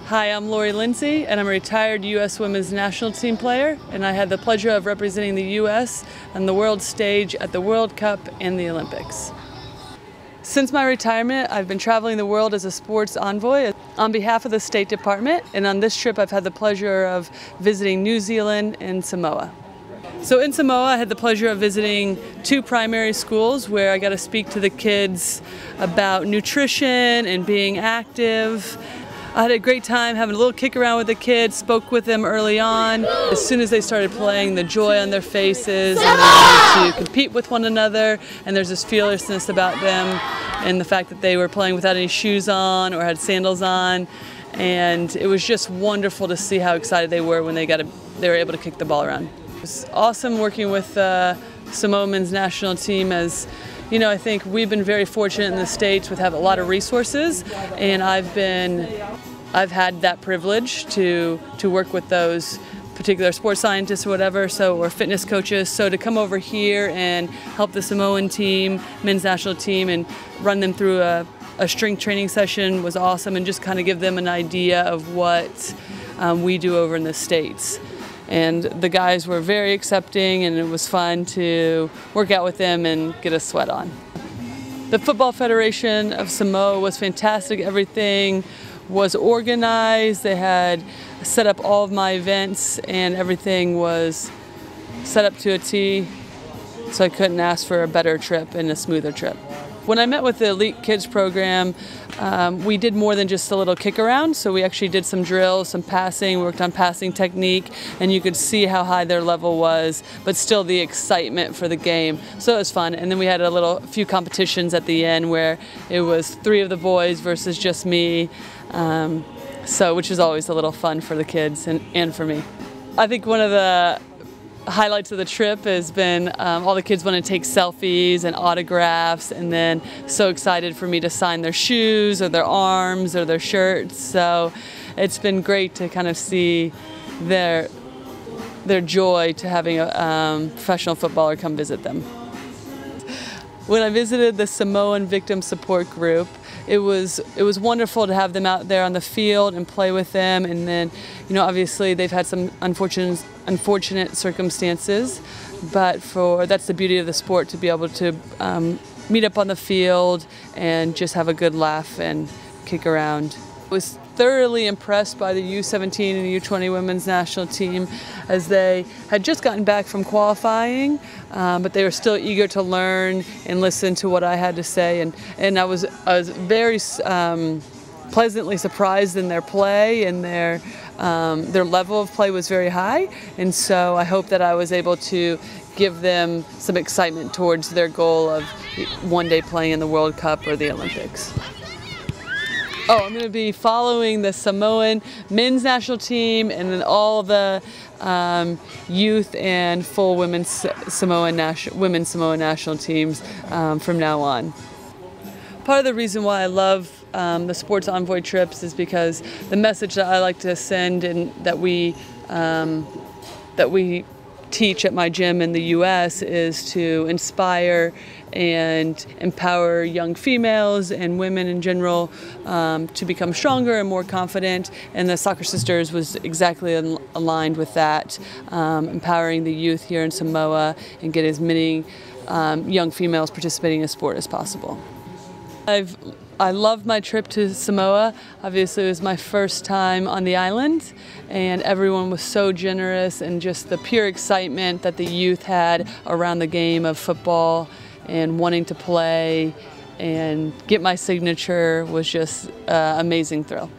Hi, I'm Lori Lindsay, and I'm a retired U.S. Women's National Team player, and I had the pleasure of representing the U.S. on the world stage at the World Cup and the Olympics. Since my retirement, I've been traveling the world as a sports envoy on behalf of the State Department, and on this trip I've had the pleasure of visiting New Zealand and Samoa. So in Samoa, I had the pleasure of visiting 2 primary schools where I got to speak to the kids about nutrition and being active. I had a great time having a little kick around with the kids, spoke with them early on. As soon as they started playing, the joy on their faces, and they wanted to compete with one another, and there's this fearlessness about them, and the fact that they were playing without any shoes on or had sandals on, and it was just wonderful to see how excited they were when they were able to kick the ball around. It was awesome working with the Samoa men's national team. As you know, I think we've been very fortunate in the States with having a lot of resources, and I've had that privilege to work with those particular sports scientists or whatever, or fitness coaches. So to come over here and help the Samoan team, men's national team, and run them through a strength training session was awesome, and just kind of give them an idea of what we do over in the States. And the guys were very accepting, and it was fun to work out with them and get a sweat on. The Football Federation of Samoa was fantastic. Everything was organized. They had set up all of my events, and everything was set up to a T, so I couldn't ask for a better trip and a smoother trip. When I met with the Elite Kids program, we did more than just a little kick around, so we actually did some drills, some passing, worked on passing technique, and you could see how high their level was, but still the excitement for the game. So it was fun. And then we had a few competitions at the end where it was 3 of the boys versus just me, which is always a little fun for the kids and for me. I think one of the highlights of the trip has been all the kids want to take selfies and autographs, and then so excited for me to sign their shoes or their arms or their shirts. So it's been great to kind of see their joy to having a professional footballer come visit them. When I visited the Samoan Victim Support Group, it was wonderful to have them out there on the field and play with them. And then, obviously they've had some unfortunate circumstances, but that's the beauty of the sport, to be able to meet up on the field and just have a good laugh and kick around. I was thoroughly impressed by the U17 and U20 women's national team, as they had just gotten back from qualifying, but they were still eager to learn and listen to what I had to say, and I was very pleasantly surprised in their play, and their level of play was very high, and so I hope that I was able to give them some excitement towards their goal of one day playing in the World Cup or the Olympics. I'm going to be following the Samoan men's national team and then all the youth and full women's Samoa national teams from now on. Part of the reason why I love the Sports Envoy trips is because the message that I like to send and that we teach at my gym in the U.S. is to inspire and empower young females and women in general to become stronger and more confident, and the Soccer Sisters was exactly aligned with that, empowering the youth here in Samoa and get as many young females participating in sport as possible. I loved my trip to Samoa. Obviously, it was my first time on the island, and everyone was so generous, and just the pure excitement that the youth had around the game of football and wanting to play and get my signature was just an amazing thrill.